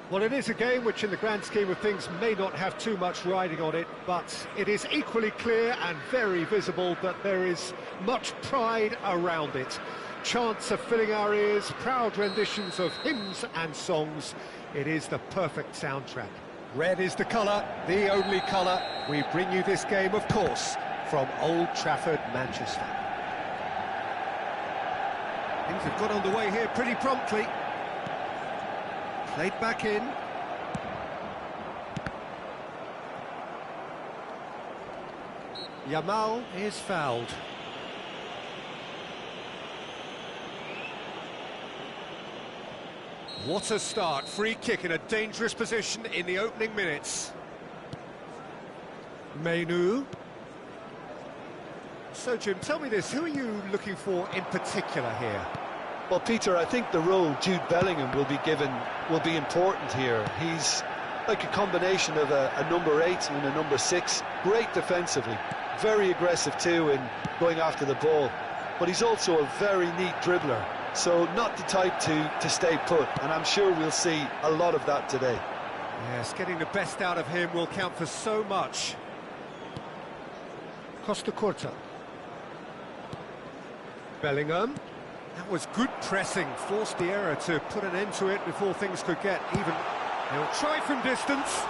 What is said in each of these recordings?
Well, it is a game which in the grand scheme of things may not have too much riding on it, but it is equally clear and very visible that there is much pride around it. Chants are filling our ears, proud renditions of hymns and songs. It is the perfect soundtrack. Red is the colour, the only colour. We bring you this game, of course, from Old Trafford, Manchester. Things have got underway here pretty promptly. Played back in. Yamal is fouled. What a start. Free kick in a dangerous position in the opening minutes. Menang. So, Jim, tell me this, who are you looking for in particular here? Well, Peter, I think the role Jude Bellingham will be given will be important here. He's like a combination of a number 8 and a number 6. Great defensively, very aggressive too in going after the ball. But he's also a very neat dribbler, so not the type to stay put. And I'm sure we'll see a lot of that today. Yes, getting the best out of him will count for so much. Costa Curta. Bellingham. That was good pressing, forced the error to put an end to it before things could get even. He'll try from distance.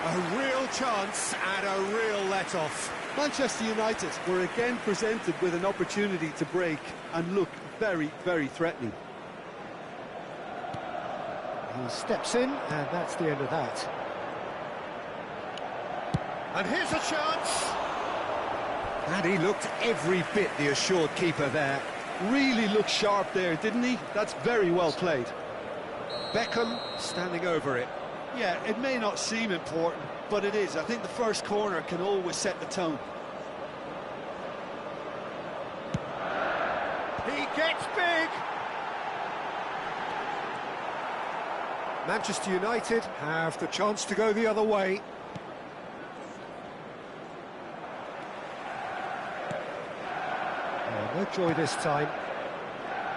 A real chance and a real let-off. Manchester United were again presented with an opportunity to break and look very, very threatening. He steps in, and that's the end of that. And here's a chance. And he looked every bit the assured keeper there. Really looked sharp there, didn't he? That's very well played. Beckham standing over it. Yeah, it may not seem important, but it is. I think the first corner can always set the tone. He gets big! Manchester United have the chance to go the other way. No joy this time,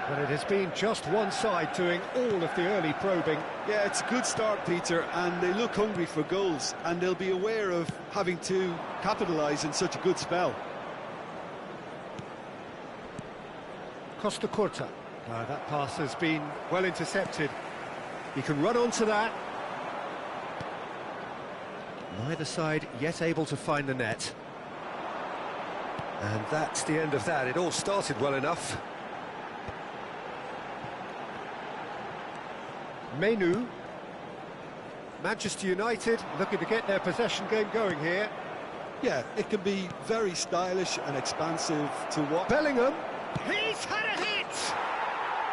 but it has been just one side doing all of the early probing. Yeah, it's a good start, Peter, and they look hungry for goals, and they'll be aware of having to capitalise in such a good spell. Costa Curta. That pass has been well intercepted. He can run onto that. Neither side yet able to find the net. And that's the end of that. It all started well enough. Menang. Manchester United looking to get their possession game going here. Yeah, it can be very stylish and expansive to watch. Bellingham. He's had a hit!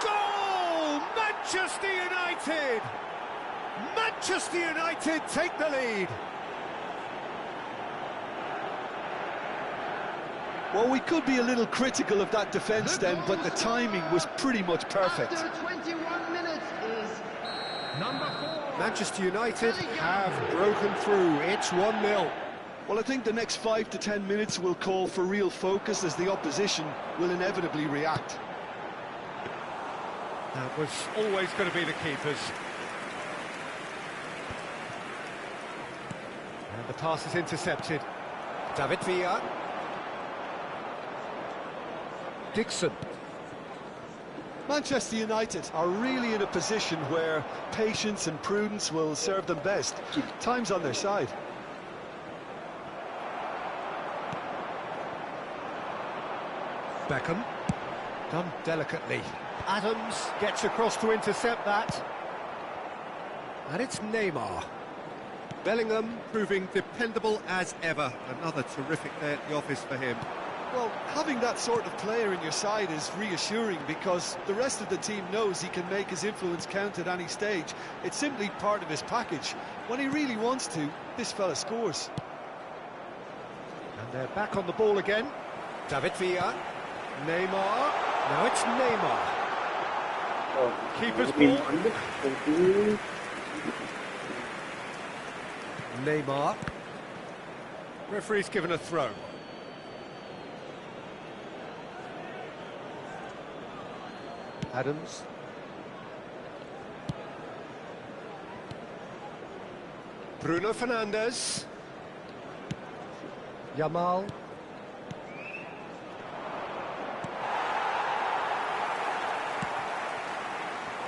Goal! Manchester United! Manchester United take the lead. Well, we could be a little critical of that defence then, but the timing was pretty much perfect. After 21 minutes is number 4. Manchester United have broken through. It's 1-0. Well, I think the next 5 to 10 minutes will call for real focus as the opposition will inevitably react. That was always going to be the keepers. And the pass is intercepted. David Villa. Dixon. Manchester United are really in a position where patience and prudence will serve them best. Time's on their side. Beckham. Done delicately. Adams gets across to intercept that. And it's Neymar. Bellingham proving dependable as ever. Another terrific day at the office for him. Well, having that sort of player in your side is reassuring because the rest of the team knows he can make his influence count at any stage. It's simply part of his package. When he really wants to, this fella scores. And they're back on the ball again. David Villa. Neymar. Now it's Neymar. Keeper's ball. Neymar. Referee's given a throw. Adams. Bruno Fernandes. Yamal.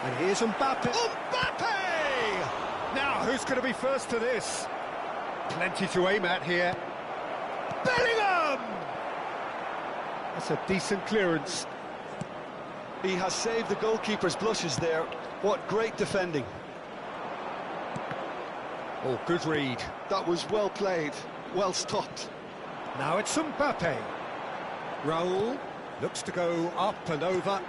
And here's Mbappe. Mbappe! Now, who's going to be first to this? Plenty to aim at here. Bellingham! That's a decent clearance. He has saved the goalkeeper's blushes there. What great defending. Oh, good read. That was well played, well stopped. Now it's Mbappe. Raul looks to go up and over.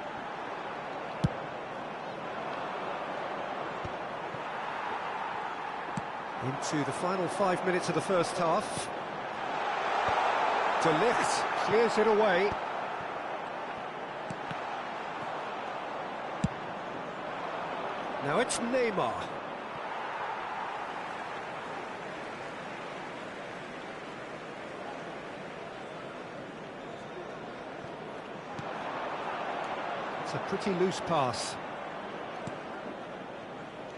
Into the final 5 minutes of the first half. De Ligt clears it away. Now it's Neymar. It's a pretty loose pass.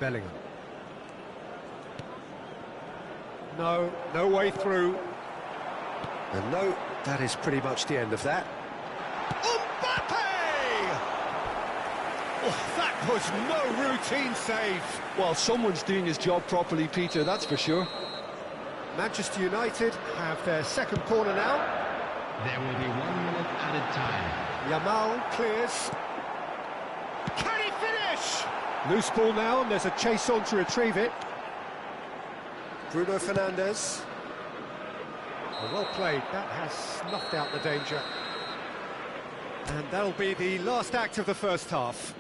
Bellingham. No way through. And no, that is pretty much the end of that. Mbappe! Oh, that was no routine save. Well, someone's doing his job properly, Peter, that's for sure. Manchester United have their second corner now. There will be 1 minute added time. Yamal clears. Can he finish? Loose ball now, and there's a chase on to retrieve it. Bruno Fernandes. Well played, that has snuffed out the danger. And that'll be the last act of the first half.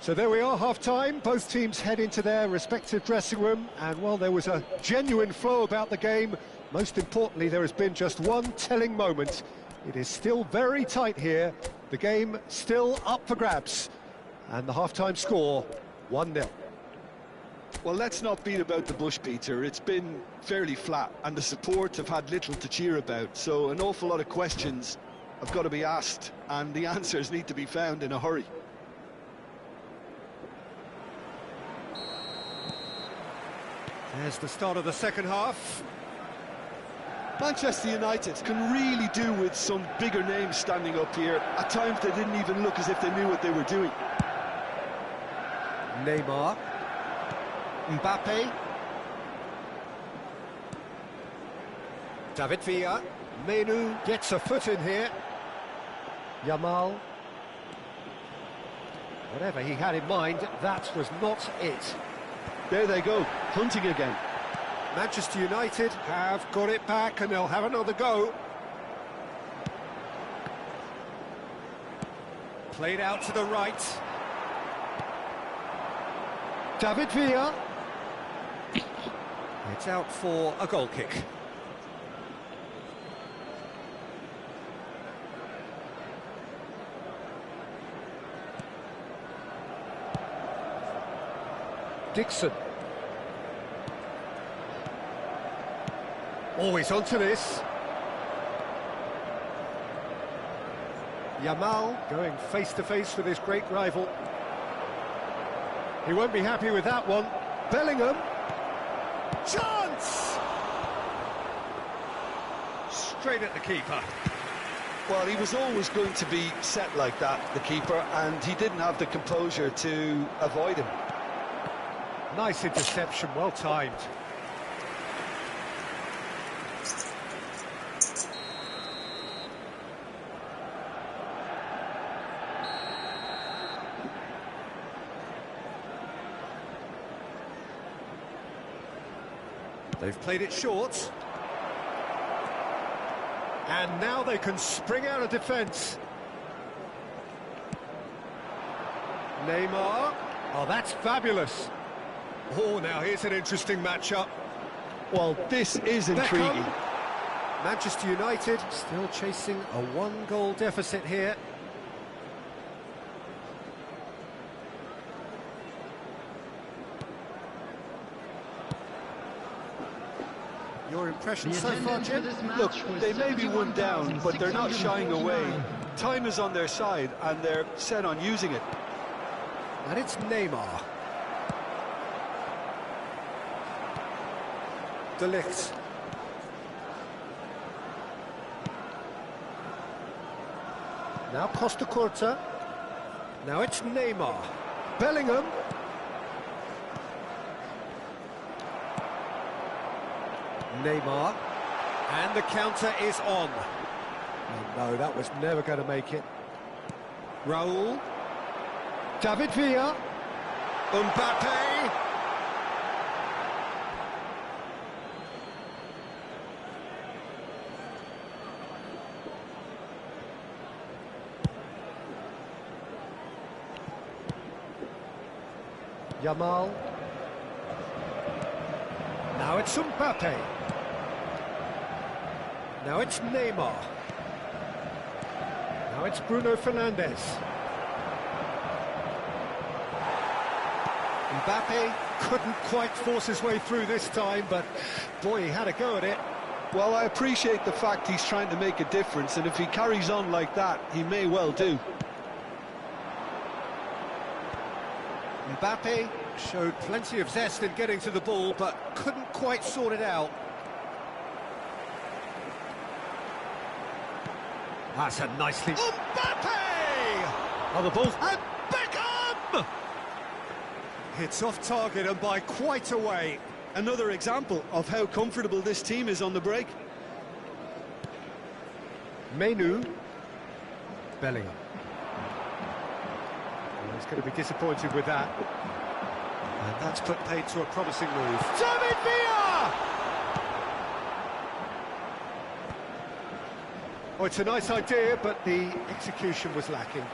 So there we are, half-time. Both teams head into their respective dressing room, and while there was a genuine flow about the game, most importantly, there has been just one telling moment. It is still very tight here. The game still up for grabs. And the half-time score, 1-0. Well, let's not beat about the bush, Peter. It's been fairly flat, and the support have had little to cheer about. So an awful lot of questions have got to be asked, and the answers need to be found in a hurry. There's the start of the second half. Manchester United can really do with some bigger names standing up here. At times they didn't even look as if they knew what they were doing. Neymar. Mbappe. David Villa. Menu gets a foot in here. Yamal. Whatever he had in mind, that was not it. There they go, hunting again. Manchester United have got it back and they'll have another go. Played out to the right. David Villa. It's out for a goal kick. Dixon. Always onto this. Yamal going face to face with his great rival. He won't be happy with that one. Bellingham. Chance! Straight at the keeper. Well, he was always going to be set like that, the keeper, and he didn't have the composure to avoid him. Nice interception, well timed. They've played it short. And now they can spring out of defence. Neymar. Oh, that's fabulous. Oh, now here's an interesting matchup. Well, this is intriguing. Manchester United still chasing a one-goal deficit here. Your impression so far, Jim? Look, they may be one down, but they're not shying away. Time is on their side, and they're set on using it. And it's Neymar. De Ligt. Now Costa Curta. Now it's Neymar. Bellingham. Neymar. And the counter is on. Oh, no, that was never going to make it. Raul. David Villa. Mbappe. Yamal. Now it's Mbappe. Now it's Neymar. Now it's Bruno Fernandes. Mbappe couldn't quite force his way through this time, but boy, he had a go at it. Well, I appreciate the fact he's trying to make a difference, and if he carries on like that, he may well do. Mbappe showed plenty of zest in getting to the ball, but couldn't quite sort it out. That's a nicely... Mbappe! Oh, the ball... And Beckham! It's off target and by quite a way. Another example of how comfortable this team is on the break. Menu. Bellingham. Well, he's going to be disappointed with that. And that's put paid to a promising move. David Villa! Oh, it's a nice idea, but the execution was lacking.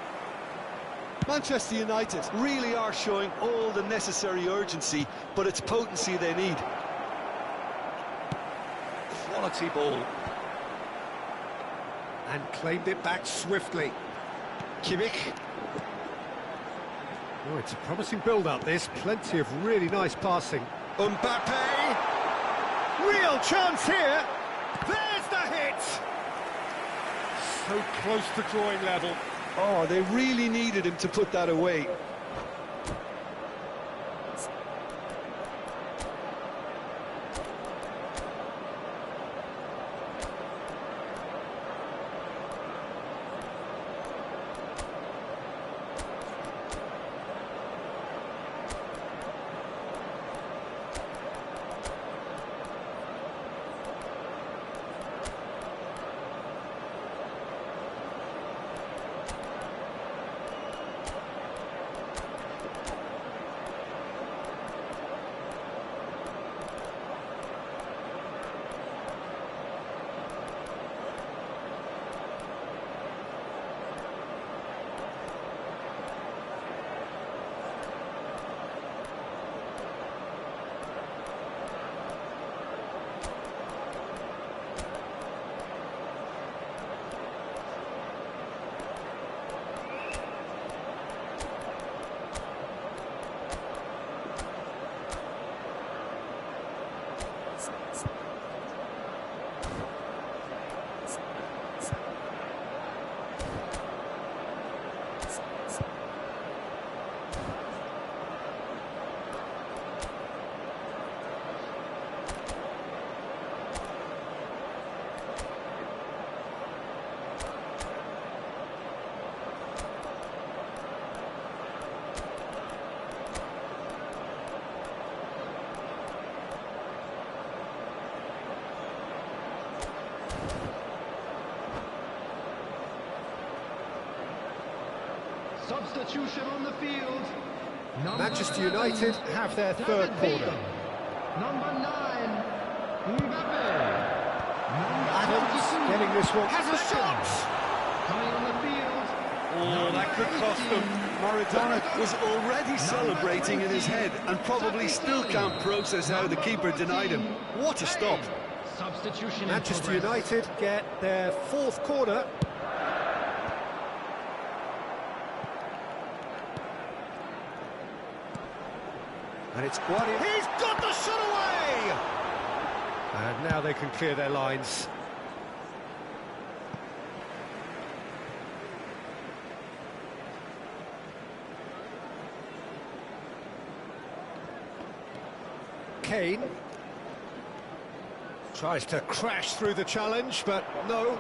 Manchester United really are showing all the necessary urgency, but it's potency they need. Quality ball. And claimed it back swiftly. Kimmich. Oh, it's a promising build-up, this. Plenty of really nice passing. Mbappe! Real chance here! There's the hit! So close to drawing level. Oh, they really needed him to put that away. Substitution on the field. Manchester United have their third corner. Number 9, Mbappe. Adams getting this one. Has a shot! Coming on the field. Oh, that could cost them. Maradona was already celebrating in his head and probably still can't process how the keeper denied him. What a stop. Substitution. Manchester United get their fourth corner. And it's Guardiola. He's got the shot away! And now they can clear their lines. Kane. Tries to crash through the challenge, but no.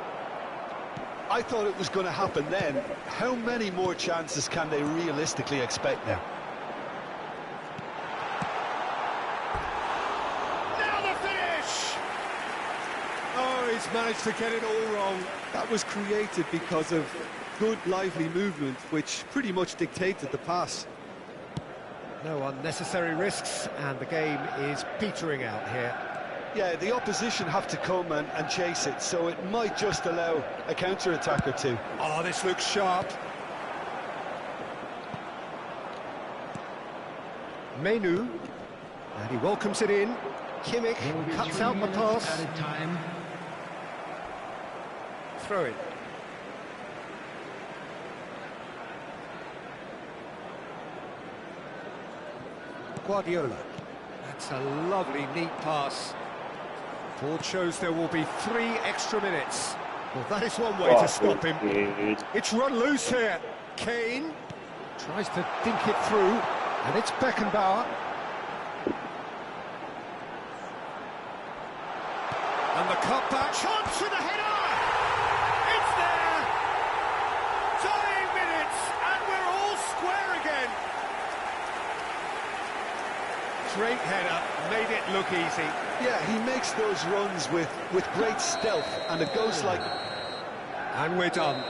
I thought it was going to happen then. How many more chances can they realistically expect now? Now the finish! Oh, he's managed to get it all wrong. That was created because of good, lively movement, which pretty much dictated the pass. No unnecessary risks, and the game is petering out here. Yeah, the opposition have to come and chase it, so it might just allow a counter-attack or two. Oh, this looks sharp. Menu, and he welcomes it in. Kimmich cuts out the pass. Added time. Throw it. Guardiola. That's a lovely, neat pass. Board shows there will be 3 extra minutes. Well, that is one way to stop him. It's run loose here. Kane tries to dink it through, and it's Beckenbauer. And the cutback, chance with the header! It's there! Dying minutes, and we're all square again. Great header, made it look easy. Yeah, he makes those runs with great stealth, and it goes like... And we're done.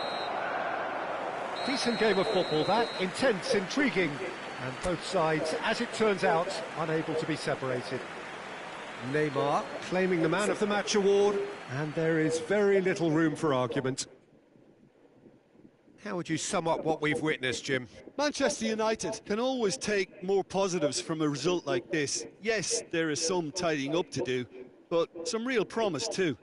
Decent game of football, that. Intense, intriguing. And both sides, as it turns out, unable to be separated. Neymar claiming the Man of the Match award, and there is very little room for argument. How would you sum up what we've witnessed, Jim? Manchester United can always take more positives from a result like this. Yes, there is some tidying up to do, but some real promise too.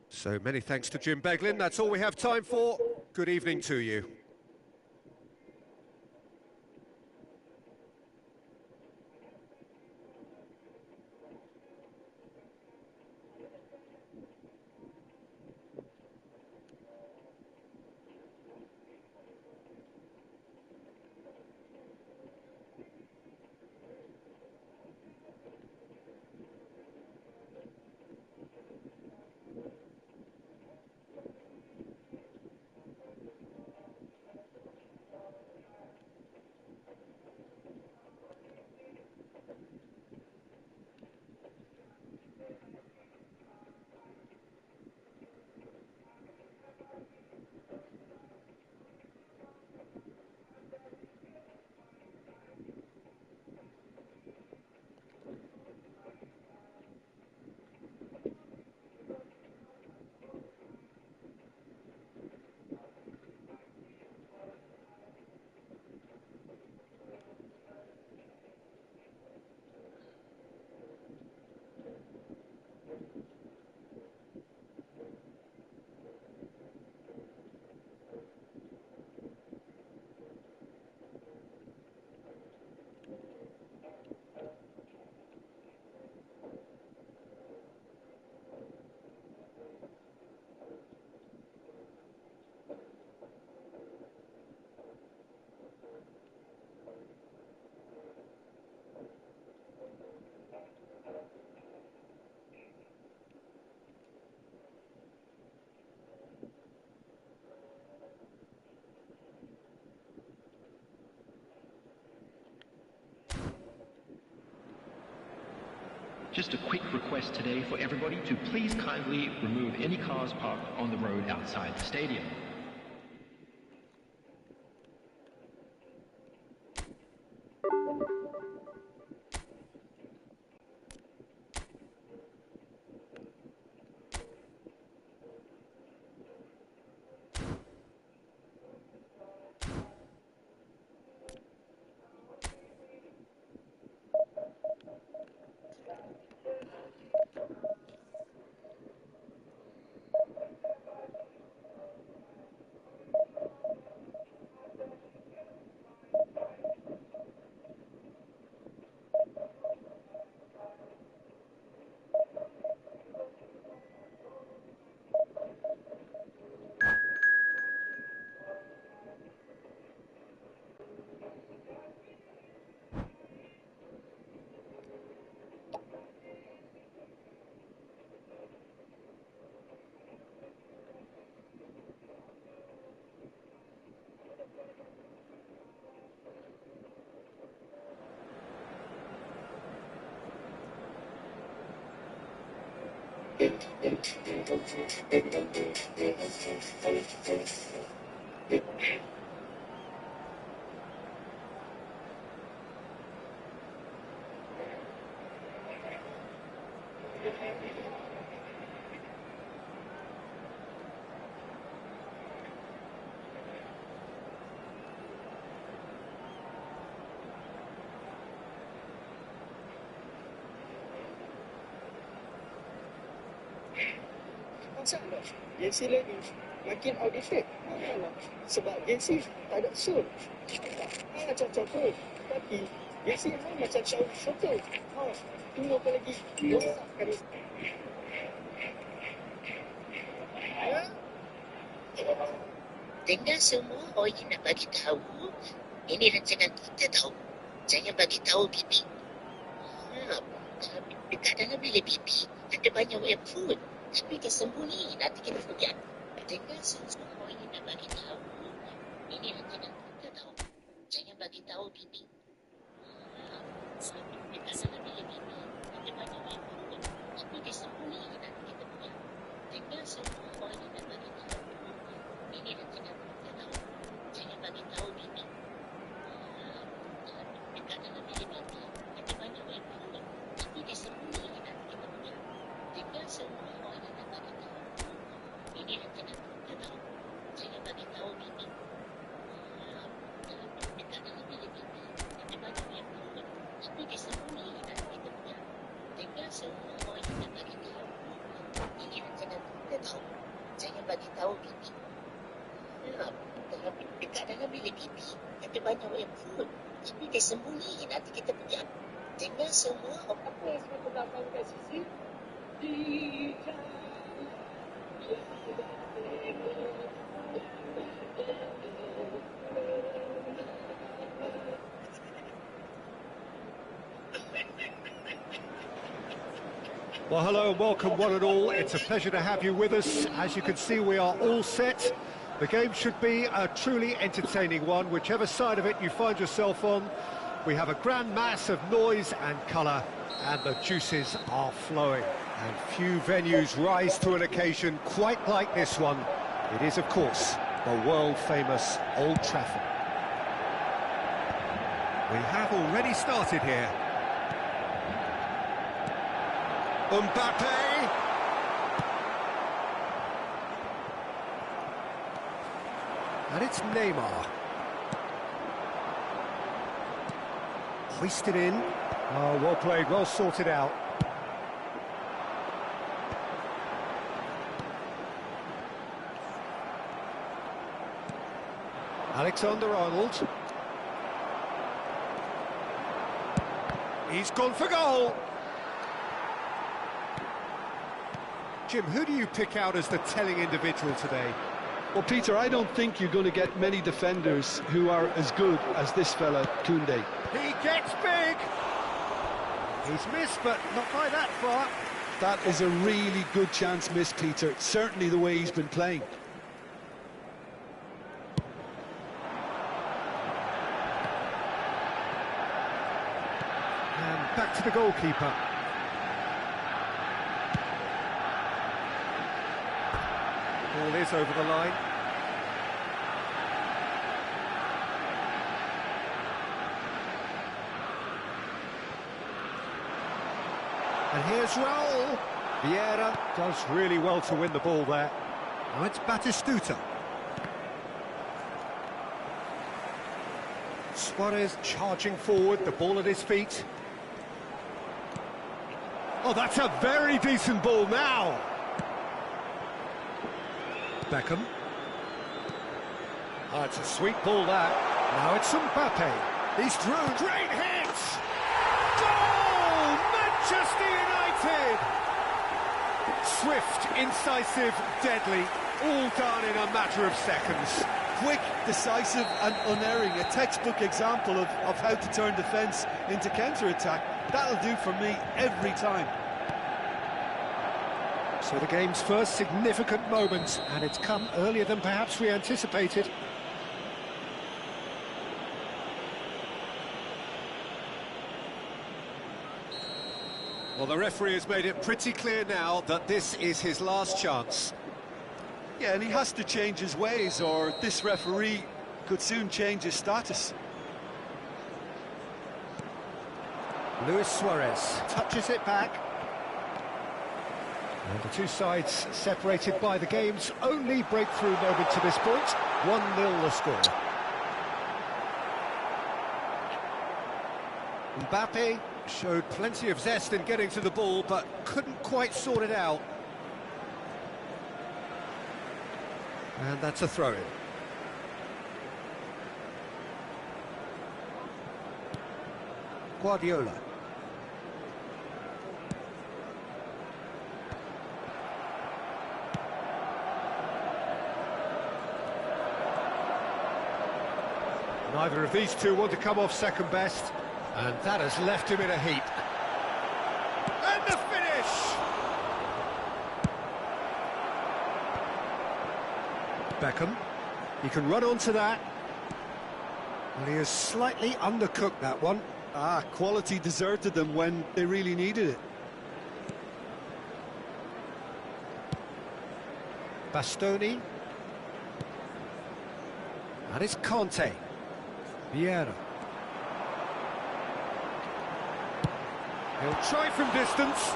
So many thanks to Jim Beglin. That's all we have time for. Good evening to you. Just a quick request today for everybody to please kindly remove any cars parked on the road outside the stadium. Masalah Gengsi lagi makin outdated. Sebab Gengsi tak ada soul. Macam cokol. Tapi Gengsi memang macam cokol. Tunggu apa lagi? Rosakkan. Dengar semua orang yang nak bagi tahu, ini rancangan kita tahu. Jangan bagi tahu bibi. Dekat dalam bilik bibi ada banyak web food. Tapi dia sembunyi, nanti kita pergi. Dengar semua orang yang nak bagi tahu, ini rancangan kita tahu. Jangan bagi tahu bibi. Dekat dalam bilik bibi ada banyak web food. Tapi dia sembunyi, nanti kita pergi. Dengar semua orang yang nak bagi tahu, ini rancangan kita tahu. Jangan bagi tahu bibi. Dekat dalam bilik bibi ada banyak web food. Tapi dia sembunyi, nanti kita pergi. Dengar semua orang yang nak bagi tahu, ini rancangan kita tahu. Jangan bagi tahu bibi. Dekat dalam bilik bibi ada banyak web food. Tapi dia sembunyi, nanti kita pergi. Dengar semua orang yang nak bagi tahu, ini rancangan kita tahu. Jangan bagi tahu bibi. Dekat dalam bilik bibi ada banyak web food. Tapi dia sembunyi, nanti kita pergi. Dengar semua orang. Apa yang saya katakan kat sisi? Well, hello and welcome one and all. It's a pleasure to have you with us. As you can see, we are all set. The game should be a truly entertaining one, whichever side of it you find yourself on. We have a grand mass of noise and colour, and the juices are flowing. And few venues rise to an occasion quite like this one. It is, of course, the world-famous Old Trafford. We have already started here. Mbappe! And it's Neymar. Hoisted in. Oh, well played, well sorted out. Alexander-Arnold. He's gone for goal. Jim, who do you pick out as the telling individual today? Well, Peter, I don't think you're going to get many defenders who are as good as this fella, Koundé. He gets big! He's missed, but not by that far. That is a really good chance missed, Peter. Certainly the way he's been playing. And back to the goalkeeper. Ball is over the line. And here's Raul. Vieira does really well to win the ball there. Now it's Batistuta. Suarez charging forward, the ball at his feet. Oh, that's a very decent ball now. Beckham. Oh, it's a sweet ball that. Now it's Mbappe. He's through. Great hit! Goal! Manchester United! Swift, incisive, deadly, all done in a matter of seconds. Quick, decisive and unerring. A textbook example of how to turn defence into counter-attack. That'll do for me every time. So the game's first significant moment, and it's come earlier than perhaps we anticipated. Well, the referee has made it pretty clear now that this is his last chance. Yeah, and he has to change his ways, or this referee could soon change his status. Luis Suarez touches it back. And the two sides separated by the game's only breakthrough moment to this point. 1-0 the score. Mbappe showed plenty of zest in getting to the ball, but couldn't quite sort it out. And that's a throw-in. Guardiola. Neither of these two want to come off second best, and that has left him in a heap. And the finish! Beckham, he can run onto that. Well, he has slightly undercooked that one. Quality deserted them when they really needed it. Bastoni. And it's Conte. Biasa. He'll try from distance.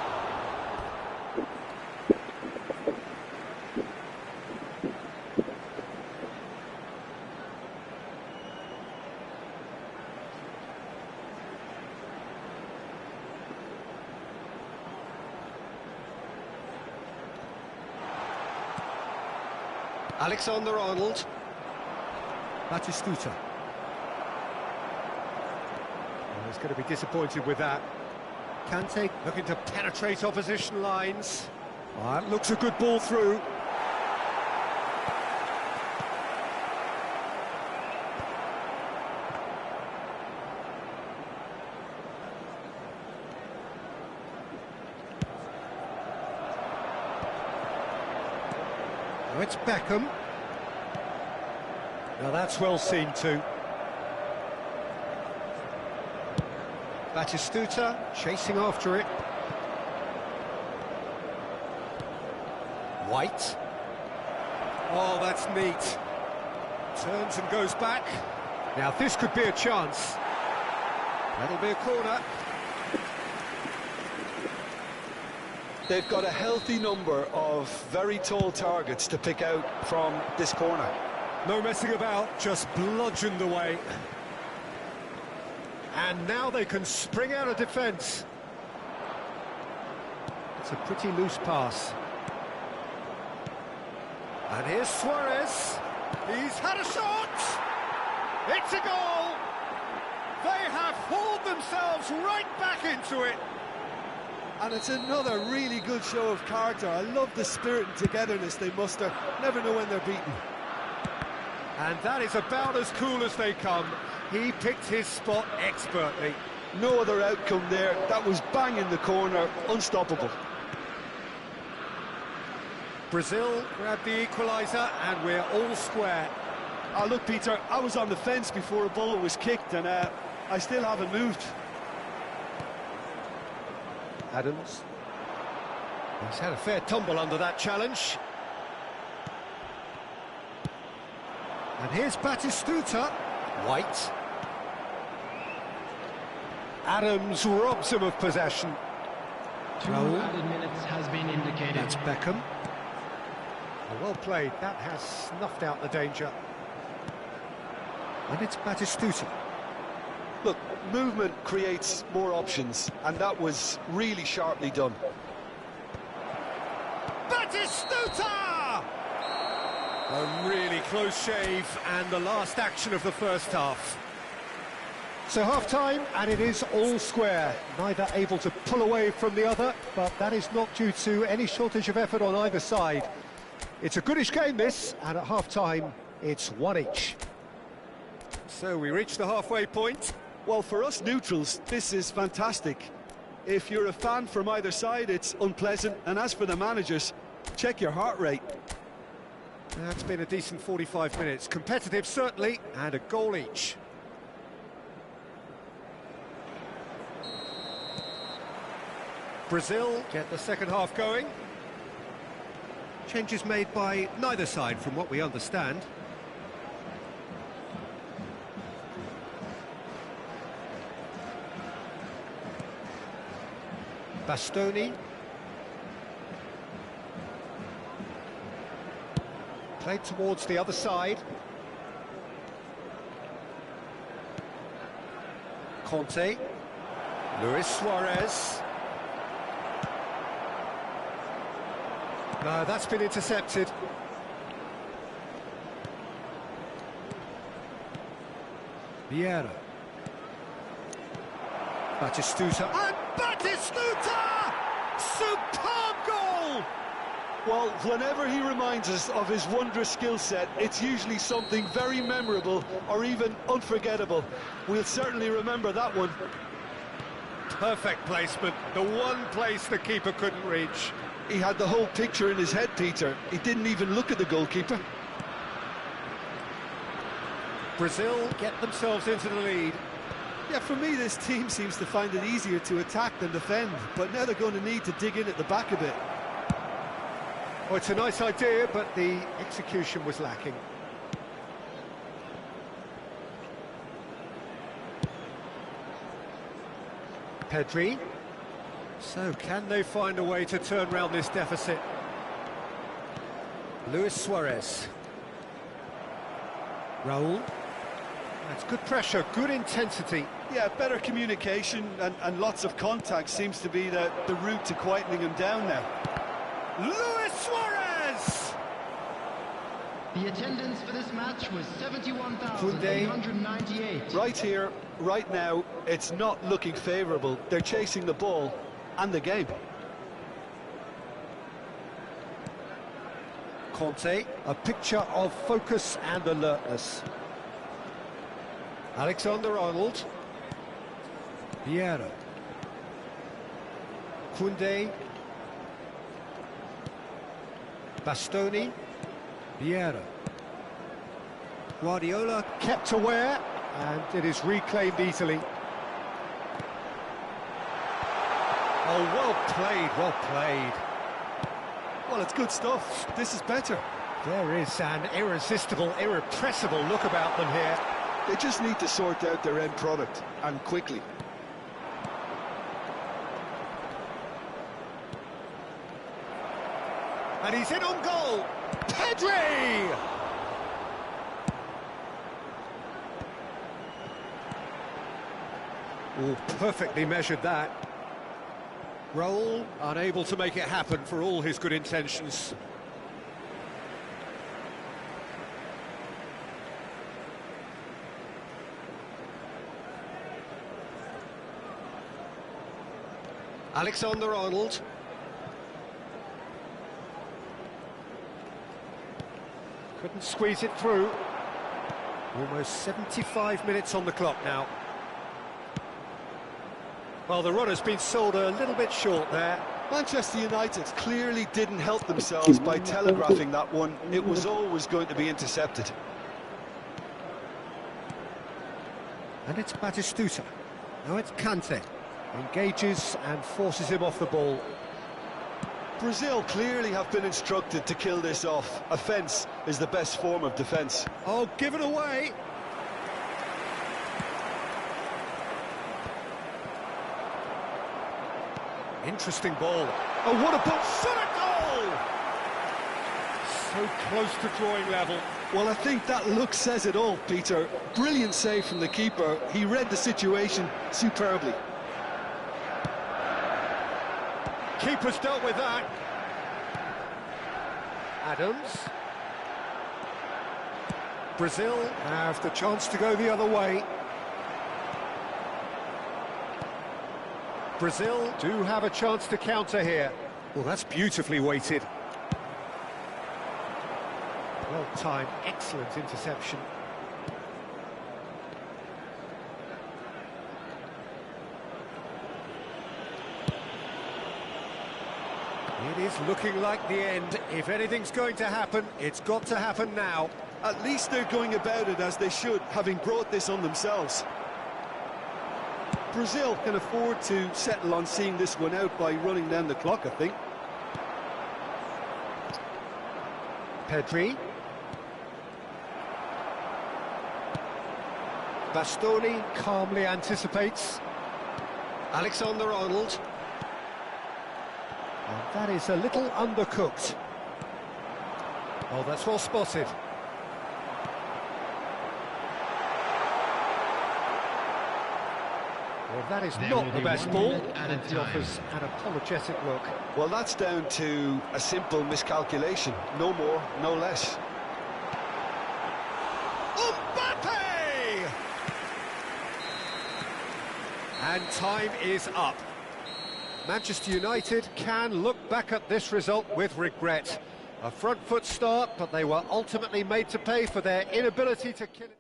Alexander-Arnold. Batistuta. Well, he's going to be disappointed with that. Kante looking to penetrate opposition lines. Oh, that looks a good ball through. Oh, it's Beckham. Now that's well seen too. Batistuta chasing after it. White. Oh, that's neat. Turns and goes back. Now this could be a chance. That'll be a corner. They've got a healthy number of very tall targets to pick out from this corner. No messing about, just bludgeoned away. And now they can spring out of defence. It's a pretty loose pass. And here's Suarez. He's had a shot! It's a goal! They have hauled themselves right back into it. And it's another really good show of character. I love the spirit and togetherness they muster. Never know when they're beaten. And that is about as cool as they come. He picked his spot expertly. No other outcome there. That was bang in the corner, unstoppable. Brazil grabbed the equaliser, and we're all square. Look, Peter, I was on the fence before a ball was kicked, and I still haven't moved. Adams. He's had a fair tumble under that challenge. And here's Batistuta. White. Adams robs him of possession. 2 added minutes has been indicated. That's Beckham. Well played. That has snuffed out the danger. And it's Batistuta. Look, movement creates more options, and that was really sharply done. Batistuta! A really close shave, and the last action of the first half. So half-time, and it is all square. Neither able to pull away from the other, but that is not due to any shortage of effort on either side. It's a goodish game, this, and at half-time, it's 1 each. So we reach the halfway point. Well, for us neutrals, this is fantastic. If you're a fan from either side, it's unpleasant. And as for the managers, check your heart rate. That's been a decent 45 minutes. Competitive, certainly, and a goal each. Brazil get the second half going. Changes made by neither side from what we understand. Bastoni. Played towards the other side. Conte. Luis Suarez. No, that's been intercepted. Vieira. Batistuta. And Batistuta! Superb goal! Well, whenever he reminds us of his wondrous skill set, it's usually something very memorable or even unforgettable. We'll certainly remember that one. Perfect placement, the one place the keeper couldn't reach. He had the whole picture in his head, Peter. He didn't even look at the goalkeeper. Brazil get themselves into the lead. Yeah, for me, this team seems to find it easier to attack than defend, but now they're going to need to dig in at the back a bit. Well, it's a nice idea, but the execution was lacking. Pedri. So, can they find a way to turn around this deficit? Luis Suarez. Raul. That's good pressure, good intensity. Yeah, better communication and lots of contact seems to be the route to quietening him down now. Luis Suarez! The attendance for this match was 71,898. Right here, right now, it's not looking favourable. They're chasing the ball and the game. Conte, a picture of focus and alertness. Alexander-Arnold. Biasa. Koundé. Bastoni. Biasa. Guardiola kept aware, and it is reclaimed easily. Oh, well played, well played. Well, it's good stuff. This is better. There is an irresistible, irrepressible look about them here. They just need to sort out their end product, and quickly. And he's in on goal. Pedri! Oh, perfectly measured that. Raul unable to make it happen for all his good intentions. Alexander-Arnold. Couldn't squeeze it through. Almost 75 minutes on the clock now. Well, the runner's been sold a little bit short there. Manchester United clearly didn't help themselves by telegraphing that one. It was always going to be intercepted. And it's Batistuta. Now it's Kante. Engages and forces him off the ball. Brazil clearly have been instructed to kill this off. Offence is the best form of defence. Oh, give it away. Interesting ball. Oh, what a ball! Shot a goal! So close to drawing level. Well, I think that look says it all, Peter. Brilliant save from the keeper. He read the situation superbly. Keeper's dealt with that. Adams. Brazil have the chance to go the other way. Brazil do have a chance to counter here. Well, that's beautifully weighted. Well timed, excellent interception. It is looking like the end. If anything's going to happen, it's got to happen now. At least they're going about it as they should, having brought this on themselves. Brazil can afford to settle on seeing this one out by running down the clock, I think. Pedri. Bastoni calmly anticipates. Alexander-Arnold. And that is a little undercooked. Oh, that's well spotted. Well, that is not the best ball, and he offers an apologetic look. Well, that's down to a simple miscalculation. No more, no less. Mbappe! And time is up. Manchester United can look back at this result with regret. A front foot start, but they were ultimately made to pay for their inability to kill it.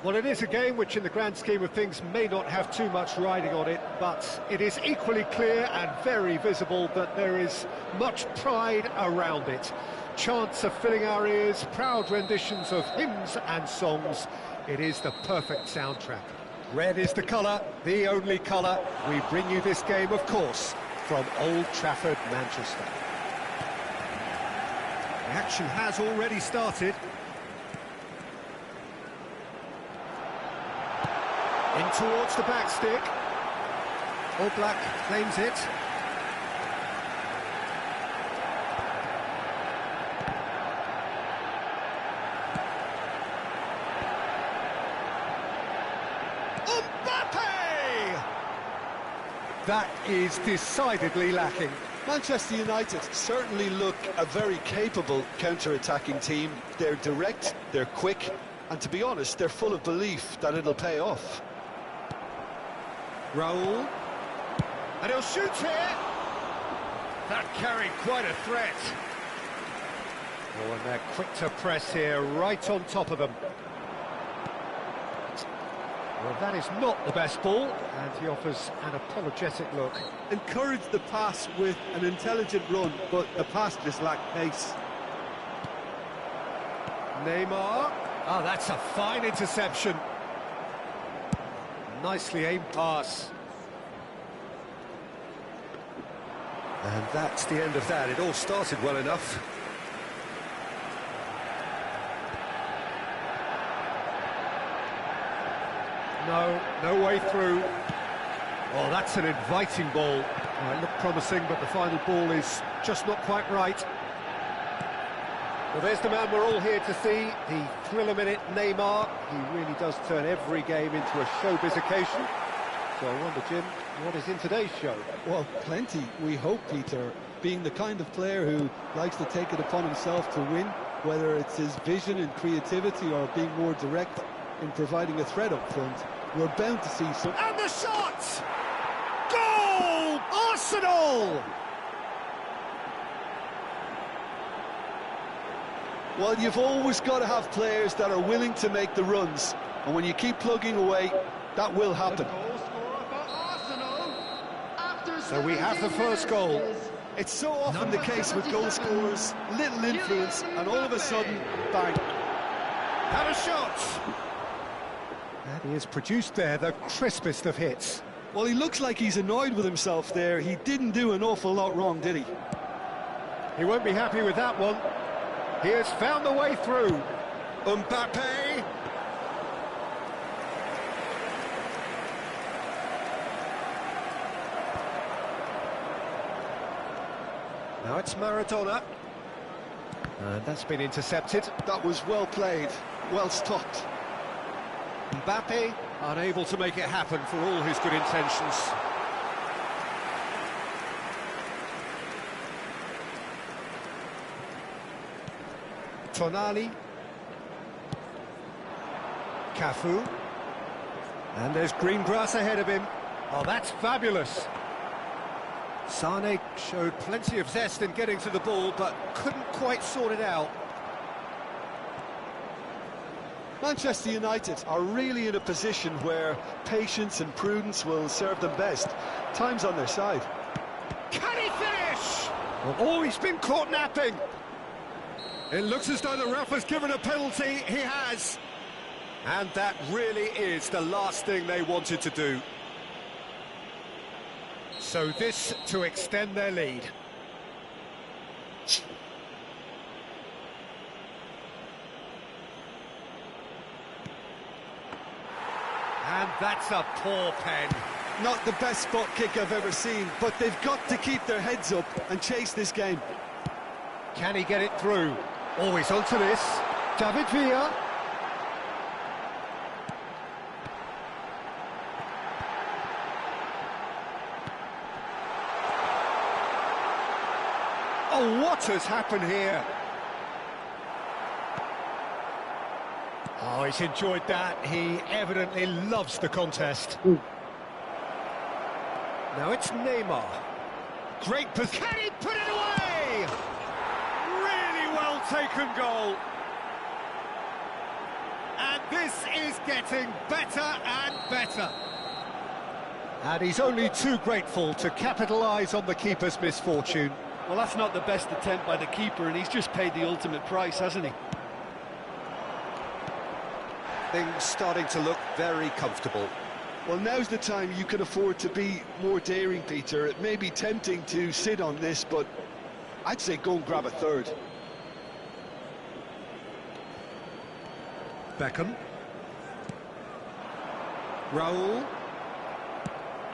Well, it is a game which in the grand scheme of things may not have too much riding on it, but it is equally clear and very visible that there is much pride around it. Chants are filling our ears, proud renditions of hymns and songs. It is the perfect soundtrack. Red is the colour, the only colour. We bring you this game, of course, from Old Trafford, Manchester. The action has already started. In towards the back stick. All Black claims it. That is decidedly lacking. Manchester United certainly look a very capable counter-attacking team. They're direct, they're quick, and to be honest, they're full of belief that it'll pay off. Raul. And he'll shoot here. That carried quite a threat. Oh, and they're quick to press here, right on top of them. Well, that is not the best ball, and he offers an apologetic look. Encouraged the pass with an intelligent run, but the pass just lacked pace. Neymar. Oh, that's a fine interception. Nicely aimed pass. And that's the end of that. It all started well enough. No way through. Oh, that's an inviting ball. Oh, it looked promising, but the final ball is just not quite right. Well, there's the man we're all here to see, the thriller-minute Neymar. He really does turn every game into a showbiz occasion. So I wonder, Jim, what is in today's show? Well, plenty, we hope, Peter. Being the kind of player who likes to take it upon himself to win, whether it's his vision and creativity or being more direct in providing a threat up front, we're bound to see some... And the shot! Goal! Arsenal! Well, you've always got to have players that are willing to make the runs, and when you keep plugging away, that will happen. So we have the first goal. It's so often the case with goal scorers, little influence, and all of a sudden, bang. And a shot! And he has produced there the crispest of hits. Well, he looks like he's annoyed with himself there. He didn't do an awful lot wrong, did he? He won't be happy with that one. He has found the way through. Mbappe. Now it's Maradona. And that's been intercepted. That was well played, well stopped. Mbappe unable to make it happen for all his good intentions. Tonali. Cafu. And there's green grass ahead of him. Oh, that's fabulous. Sane showed plenty of zest in getting to the ball, but couldn't quite sort it out. Manchester United are really in a position where patience and prudence will serve them best. Time's on their side. Can he finish? Oh, he's been caught napping. It looks as though the ref has given a penalty. He has. And that really is the last thing they wanted to do. So this to extend their lead. And that's a poor pen. Not the best spot kick I've ever seen, but they've got to keep their heads up and chase this game. Can he get it through? Always onto this. David Villa. Oh, what has happened here? Oh, he's enjoyed that. He evidently loves the contest. Now it's Neymar. Great position. Can he put it away? Really well taken goal. And This is getting better and better. And he's only too grateful to capitalise on the keeper's misfortune. Well, that's not the best attempt by the keeper, and he's just paid the ultimate price, hasn't he? Things starting to look very comfortable. Well, now's the time you can afford to be more daring, Peter. It may be tempting to sit on this, but I'd say go and grab a third. Beckham. Raul.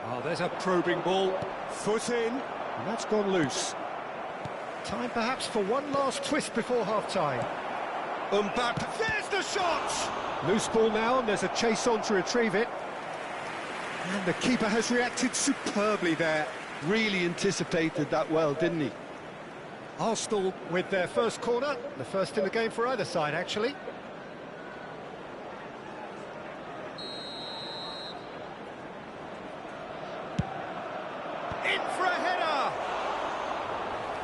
Oh, there's a probing ball. Foot in. And that's gone loose. Time perhaps for one last twist before half-time. Mbappe. There's the shot! Loose ball now, and there's a chase on to retrieve it. And the keeper has reacted superbly there. Really anticipated that well, didn't he? Arsenal with their first corner. The first in the game for either side, actually. In for a header!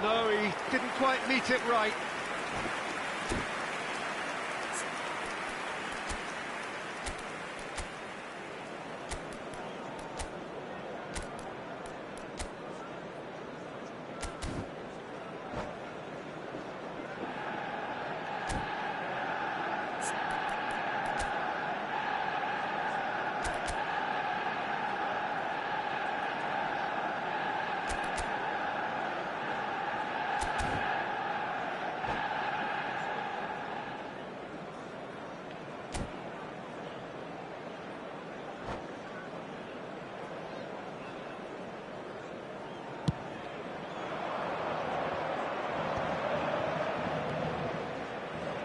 No, he didn't quite meet it right.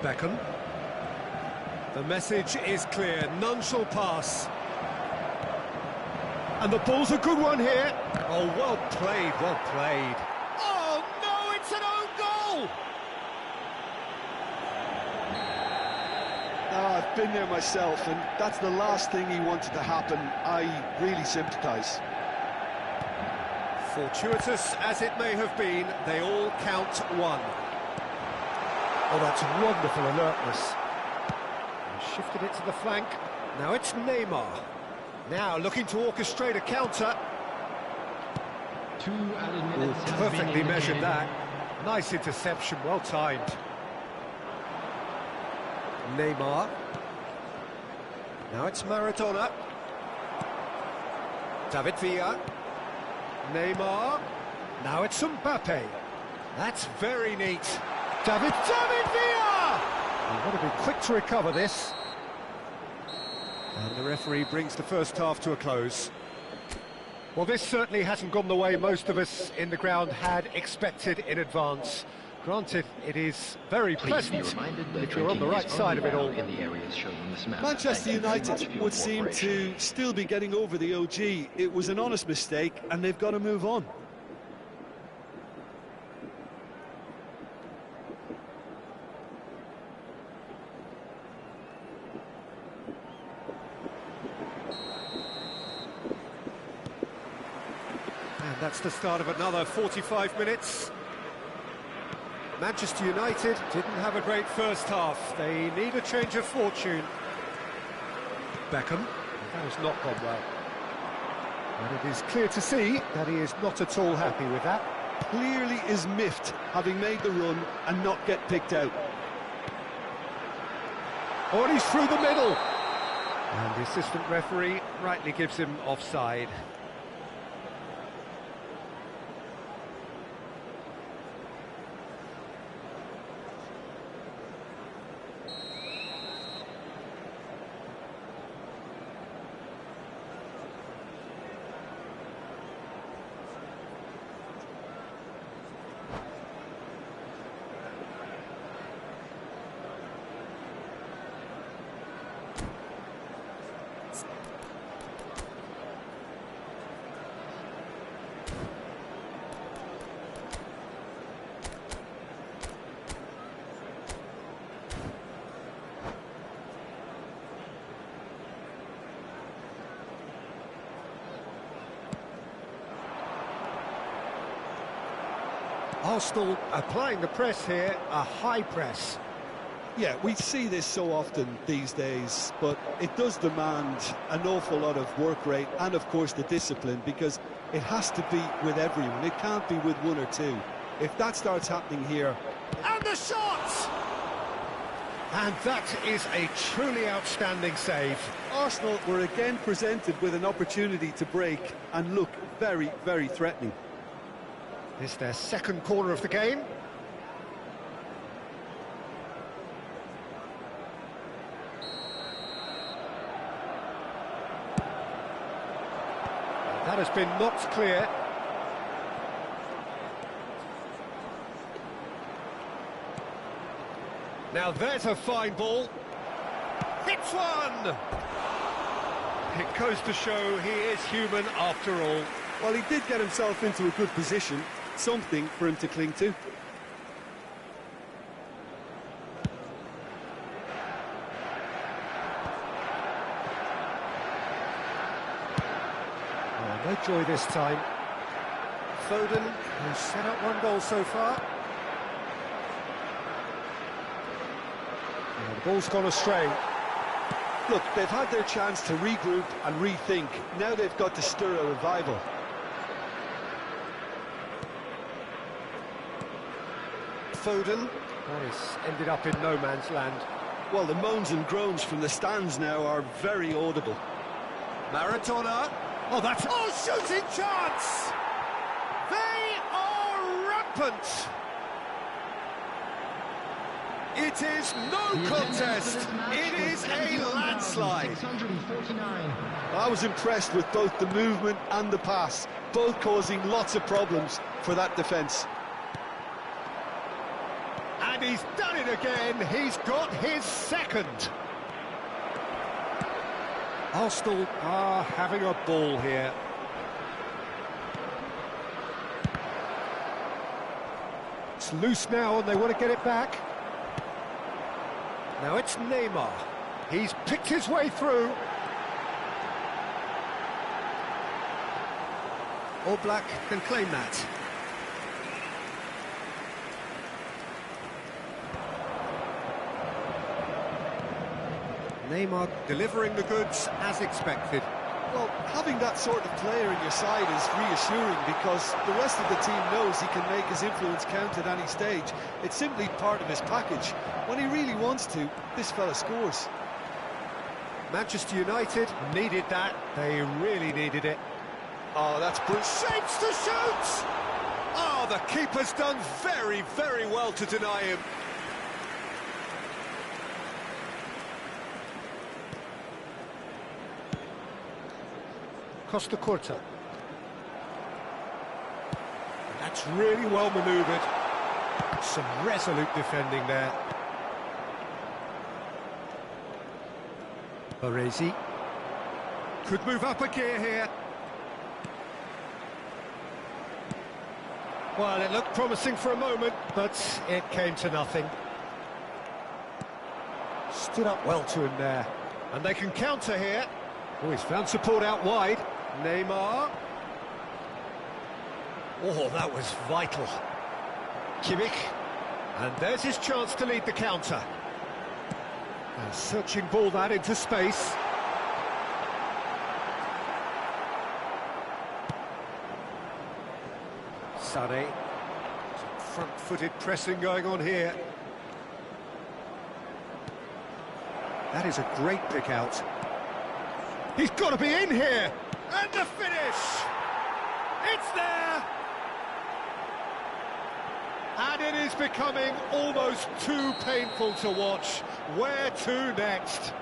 Beckham. The message is clear, none shall pass. And the ball's a good one here. Oh, well played, well played. Oh, no, it's an own goal! Oh, I've been there myself, and that's the last thing he wanted to happen. I really sympathise. Fortuitous as it may have been, they all count one. Oh, that's wonderful alertness. Shifted it to the flank. Now it's Neymar. Now looking to orchestrate a counter. 2 added minutes. have been Perfectly measured indicated. that. Nice interception, well timed. Neymar. Now it's Maradona. David Villa. Neymar. Now it's Mbappe. That's very neat. David Villa! You've got to be quick to recover this. And the referee brings the first half to a close. Well, this certainly hasn't gone the way most of us in the ground had expected in advance. Granted, it is very Please be pleasant reminded that if you're on the drinking right is side of only it all. allowed in the areas shown on this map. Manchester Thank you very much United for your would seem cooperation. to still be getting over the OG. It was an honest mistake, and they've got to move on. And that's the start of another 45 minutes. Manchester United didn't have a great first half. They need a change of fortune. Beckham. That has not gone well. And it is clear to see that he is not at all happy with that. Clearly is miffed, having made the run and not get picked out. Oh, and he's through the middle. And the assistant referee rightly gives him offside. Arsenal applying the press here, a high press. Yeah, we see this so often these days, but it does demand an awful lot of work rate and, of course, the discipline, because it has to be with everyone. It can't be with one or two. If that starts happening here... And the shot! And that is a truly outstanding save. Arsenal were again presented with an opportunity to break and look very, very threatening. It's their second corner of the game. That has been knocked clear. Now there's a fine ball. Hits one! It goes to show he is human after all. Well, he did get himself into a good position, something for him to cling to. Oh, no joy this time. Foden has set up one goal so far. And the ball's gone astray. Look, they've had their chance to regroup and rethink. Now they've got to stir a revival. Foden. That has ended up in no man's land. Well, the moans and groans from the stands now are very audible. Maradona. Oh, that's... Oh, shooting chance! They are rampant! It is no contest. It is a landslide. I was impressed with both the movement and the pass, both causing lots of problems for that defence. And he's done it again. He's got his second. Arsenal are having a ball here. It's loose now and they want to get it back. Now it's Neymar. He's picked his way through. All Black can claim that. Neymar delivering the goods as expected. Well, having that sort of player in your side is reassuring, because the rest of the team knows he can make his influence count at any stage. It's simply part of his package. When he really wants to, this fella scores. Manchester United needed that. They really needed it. Oh, that's brilliant. Shapes to shoot! Oh, the keeper's done very, very well to deny him. Costa Curta. That's really well manoeuvred. Some resolute defending there. Baresi. Could move up a gear here. Well, it looked promising for a moment, but it came to nothing. Stood up well to him there. And they can counter here. Oh, he's found support out wide. Neymar. Oh, that was vital. Kimmich. And there's his chance to lead the counter. A searching ball that into space. Sané. Some front-footed pressing going on here. That is a great pick out. He's got to be in here! And the finish! It's there! And it is becoming almost too painful to watch. Where to next?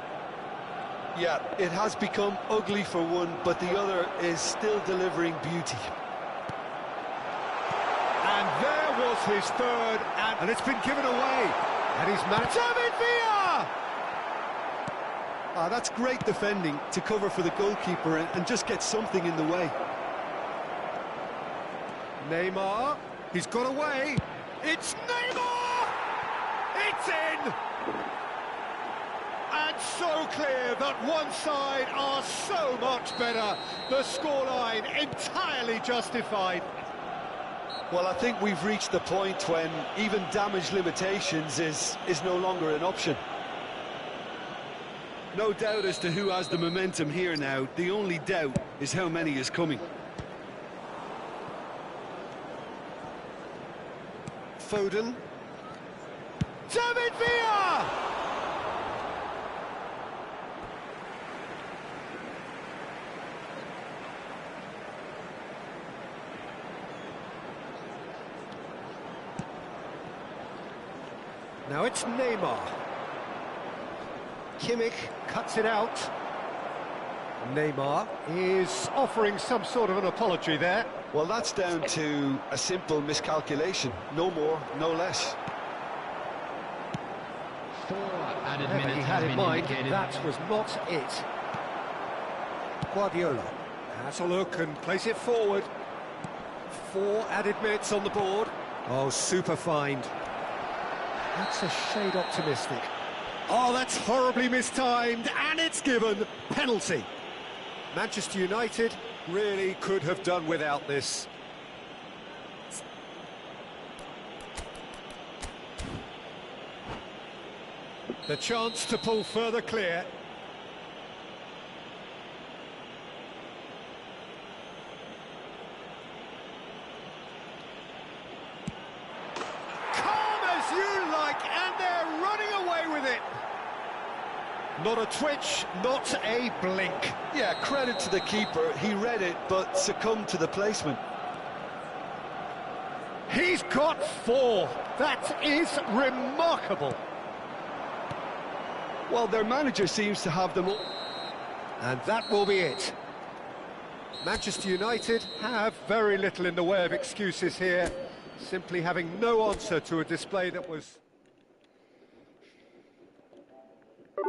Yeah, it has become ugly for one, but the other is still delivering beauty. And there was his third, and it's been given away. And he's managed... David Villa! That's great defending to cover for the goalkeeper and just get something in the way. Neymar, he's got away. It's Neymar! It's in! And so clear that one side are so much better. The scoreline entirely justified. Well, I think we've reached the point when even damage limitations is no longer an option. No doubt as to who has the momentum here now. The only doubt is how many is coming. Foden. David Villa! Now it's Neymar. Kimmich cuts it out. Neymar is offering some sort of an apology there. Well, that's down to a simple miscalculation. No more, no less. 4 added Whatever minutes he has had in been mind, indicated. that was not it. Guardiola has a look and plays it forward. 4 added minutes on the board. Oh, super find. That's a shade optimistic. Oh, that's horribly mistimed, and it's given. Penalty. Manchester United really could have done without this. The chance to pull further clear. Calm as you like, and they're running away with it. Not a twitch, not a blink. Yeah, credit to the keeper. He read it, but succumbed to the placement. He's got 4. That is remarkable. Well, their manager seems to have them all. And that will be it. Manchester United have very little in the way of excuses here, simply having no answer to a display that was...